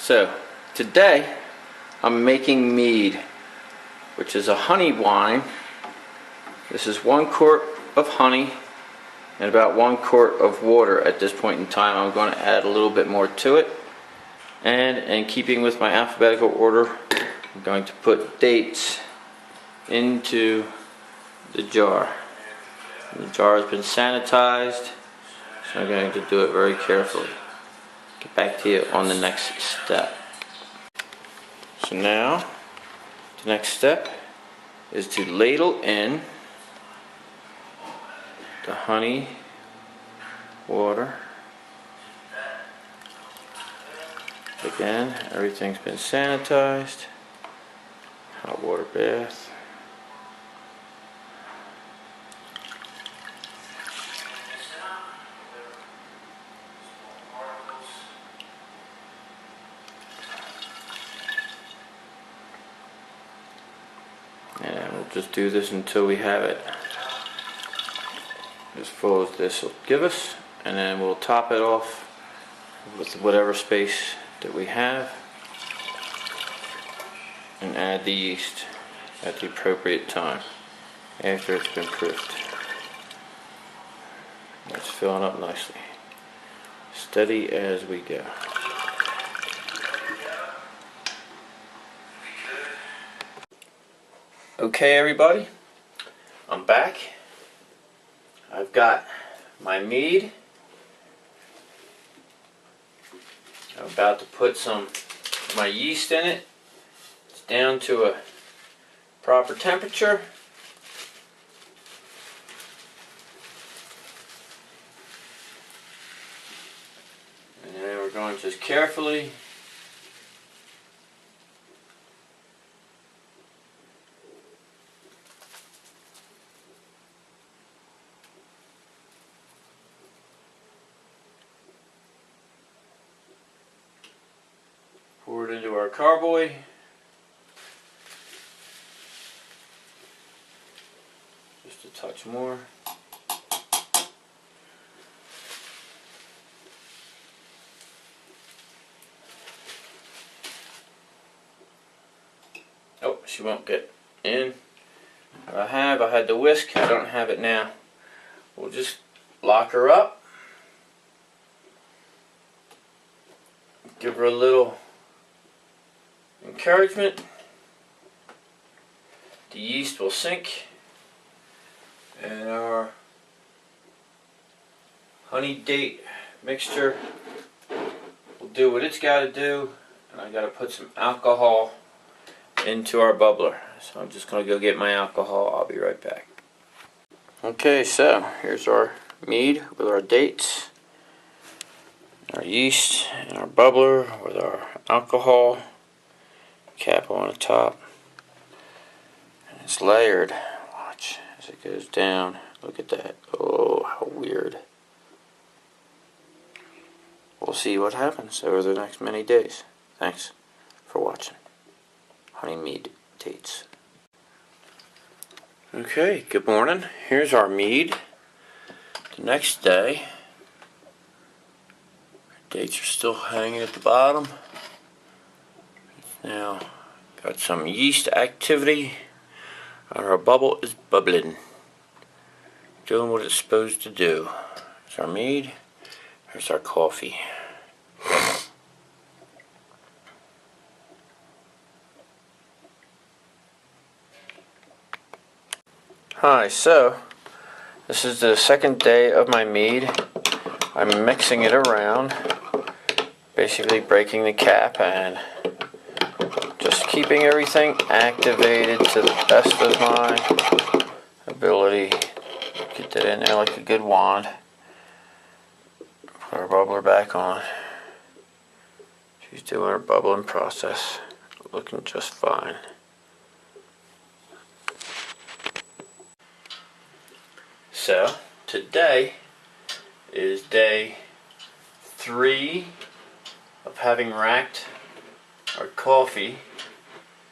So today I'm making mead, which is a honey wine. This is 1 quart of honey and about 1 quart of water at this point in time. I'm going to add a little bit more to it. And in keeping with my alphabetical order, I'm going to put dates into the jar. The jar has been sanitized, so I'm going to do it very carefully. Get back to you on the next step. So now, the next step is to ladle in the honey water. Again, everything's been sanitized. Hot water bath. And we'll just do this until we have it as full as this will give us, and then we'll top it off with whatever space that we have and add the yeast at the appropriate time after it's been proofed. It's filling up nicely. Steady as we go. Okay, everybody, I'm back. I've got my mead. I'm about to put my yeast in it. It's down to a proper temperature. And then we're going to just carefully pour it into our carboy. Just a touch more. Oh, she won't get in. I had the whisk, I don't have it now. We'll just lock her up. Give her a little encouragement. The yeast will sink and our honey date mixture will do what it's got to do, and I got to put some alcohol into our bubbler. So I'm just going to go get my alcohol. I'll be right back. Okay, so here's our mead with our dates, our yeast, and our bubbler with our alcohol. Cap on the top, and it's layered. Watch as it goes down. Look at that. Oh, how weird. We'll see what happens over the next many days. Thanks for watching Honey Mead Dates. Okay, good morning. Here's our mead. The next day, dates are still hanging at the bottom. Now, got some yeast activity, and our bubble is bubbling, doing what it's supposed to do. Here's our mead, here's our coffee. Hi, so this is the second day of my mead. I'm mixing it around, basically breaking the cap and just keeping everything activated to the best of my ability. Get that in there like a good wand. Put our bubbler back on. She's doing her bubbling process. Looking just fine. So, today is day 3 of having racked our coffee.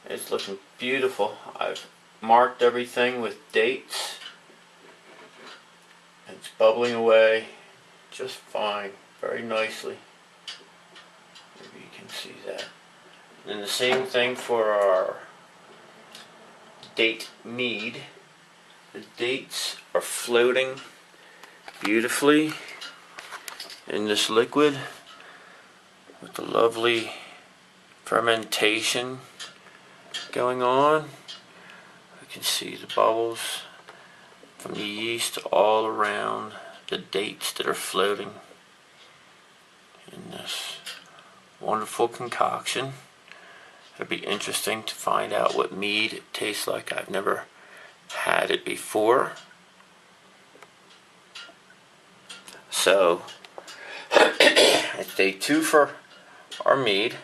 It's looking beautiful. I've marked everything with dates. It's bubbling away just fine, very nicely. Maybe you can see that. And the same thing for our date mead. The dates are floating beautifully in this liquid with the lovely fermentation going on. You can see the bubbles from the yeast all around the dates that are floating in this wonderful concoction. It'll be interesting to find out what mead tastes like. I've never had it before. So, it's day 2 for our mead.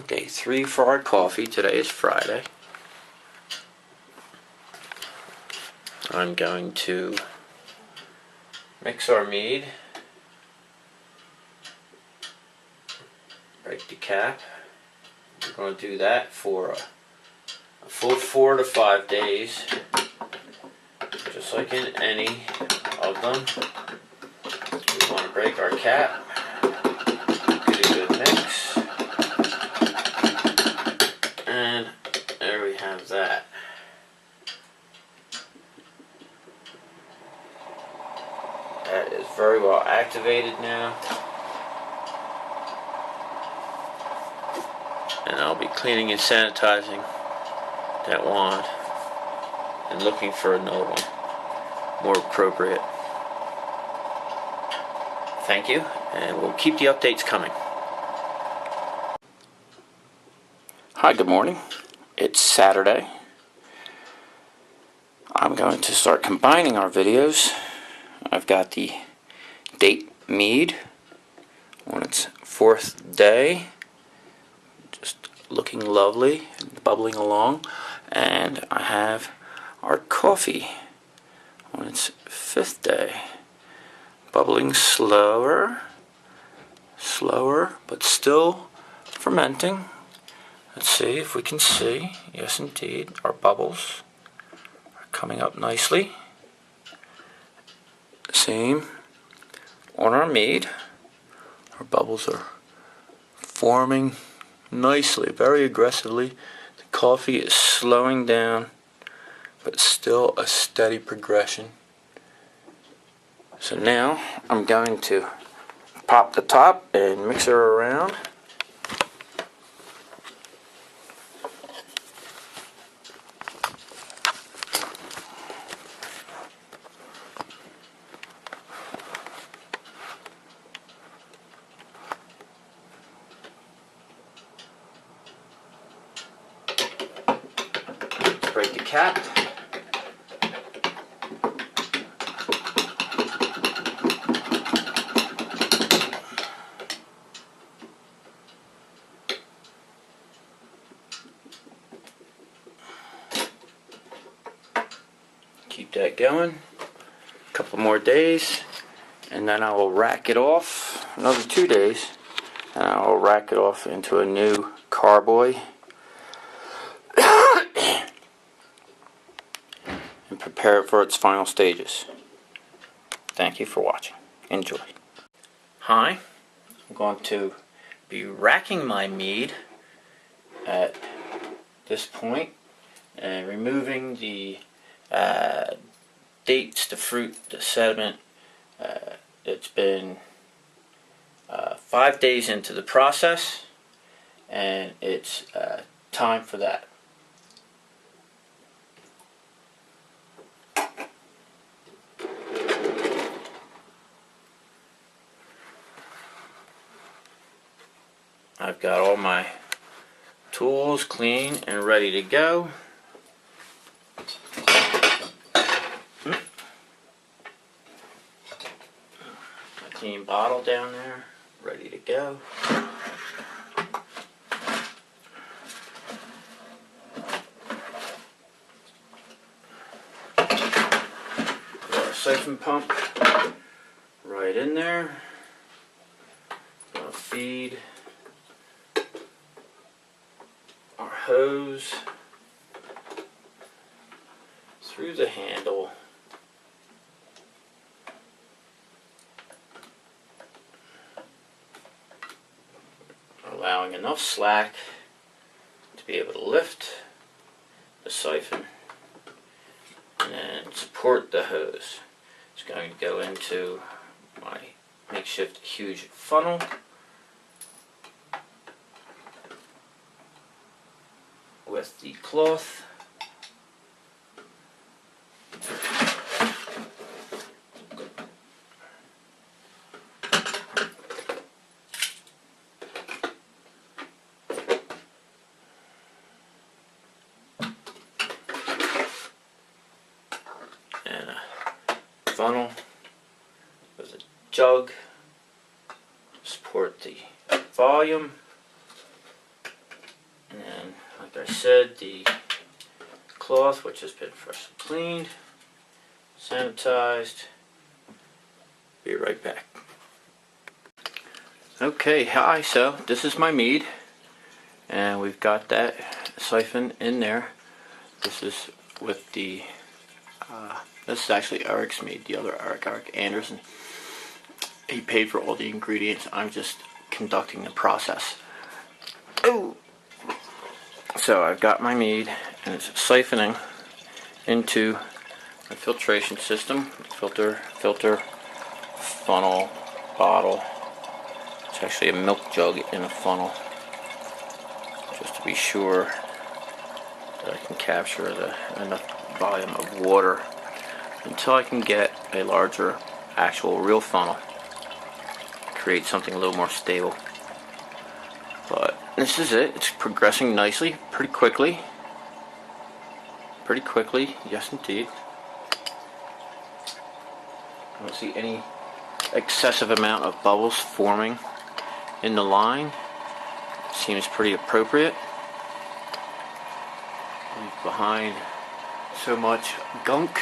Day 3 for our coffee. Today is Friday. I'm going to mix our mead. Break the cap. We're going to do that for a full 4 to 5 days, just like in any of them. We want to break our cap, get a good mix, and there we have that. That is very well activated now. And I'll be cleaning and sanitizing that wand and looking for another one more appropriate. Thank you, and we'll keep the updates coming. Hi, good morning. It's Saturday. I'm going to start combining our videos. I've got the date mead on its 4th day. Just looking lovely, bubbling along. And I have our coffee on its 5th day. Bubbling slower, but still fermenting. Let's see if we can see. Yes, indeed, our bubbles are coming up nicely. Same on our mead. Our bubbles are forming nicely, very aggressively. The coffee is slowing down, but still a steady progression. So now I'm going to pop the top and mix her around. Break the cap. Keep that going. A couple more days, and then I will rack it off. Another 2 days, and I will rack it off into a new carboy. And prepare it for its final stages. Thank you for watching. Enjoy. Hi, I'm going to be racking my mead at this point and removing the dates, the fruit, the sediment. It's been 5 days into the process, and it's time for that. I've got all my tools clean and ready to go. My clean bottle down there, ready to go. Got our siphon pump right in there. Gonna feed our hose through the handle, allowing enough slack to be able to lift the siphon and then support the hose. It's going to go into my makeshift huge funnel. With the cloth. And a funnel with a jug to support the volume. And then, like I said, the cloth, which has been freshly cleaned, sanitized. Be right back. Okay, hi, so this is my mead, and we've got that siphon in there. This is with the, this is actually Erik's mead, the other Erik Anderson. He paid for all the ingredients, I'm just conducting the process. Oh! So I've got my mead, and it's siphoning into a filtration system, filter, funnel, bottle. It's actually a milk jug in a funnel, just to be sure that I can capture enough volume of water until I can get a larger actual real funnel, create something a little more stable. But this is it. It's progressing nicely, pretty quickly, yes indeed. I don't see any excessive amount of bubbles forming in the line. Seems pretty appropriate. Leave behind so much gunk.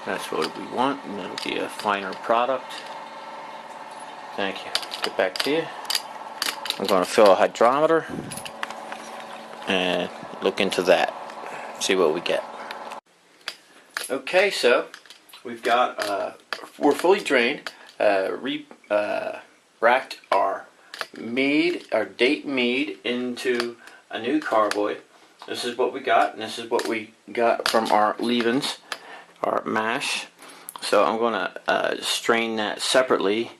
That's what we want, and it'll be a finer product. Thank you. Get back to you. I'm going to fill a hydrometer and look into that. See what we get. Okay, so we've got we're fully drained. Racked our Mead, our date Mead, into a new carboy. This is what we got, and this is what we got from our leavings, our mash. So I'm going to strain that separately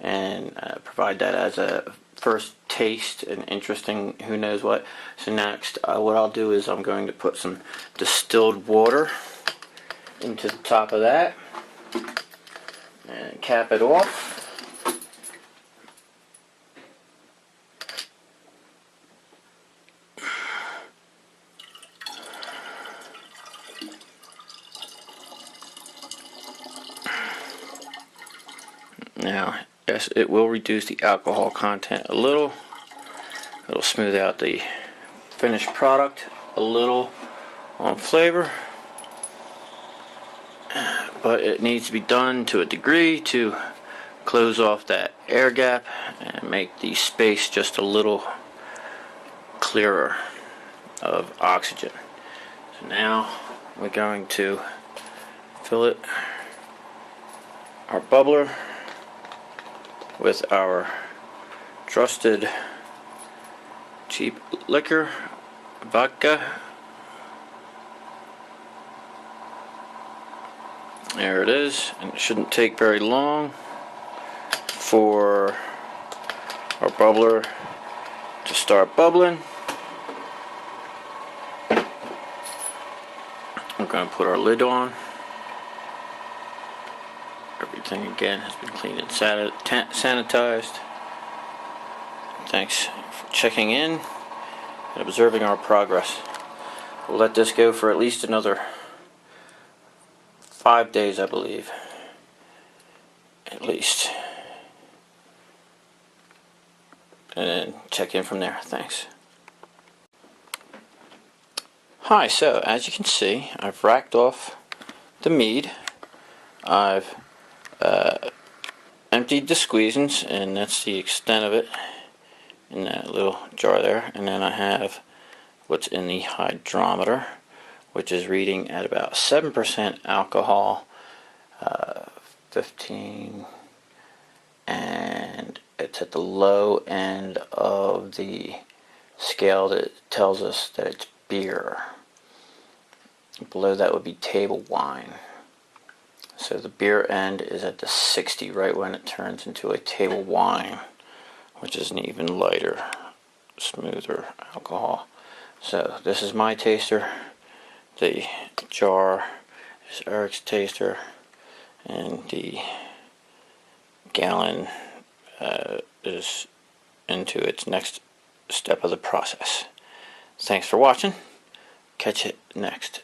and provide that as a first taste and interesting who knows what. So next what I'll do is I'm going to put some distilled water into the top of that and cap it off. Now, yes, it will reduce the alcohol content a little. It'll smooth out the finished product a little on flavor. But it needs to be done to a degree to close off that air gap and make the space just a little clearer of oxygen. So now we're going to fill it, our bubbler, with our trusted cheap liquor, vodka. There it is, and it shouldn't take very long for our bubbler to start bubbling. We're going to put our lid on. Everything again has been cleaned and sanitized. Thanks for checking in and observing our progress. We'll let this go for at least another 5 days, I believe. At least. And then check in from there. Thanks. Hi, so as you can see, I've racked off the mead. I've emptied the squeezins, and that's the extent of it in that little jar there. And then I have what's in the hydrometer, which is reading at about 7% alcohol, 15, and it's at the low end of the scale that tells us that it's beer. Below that would be table wine. So the beer end is at the 60, right when it turns into a table wine, which is an even lighter, smoother alcohol. So this is my taster. The jar is Erik's taster, and the gallon is into its next step of the process. Thanks for watching. Catch it next.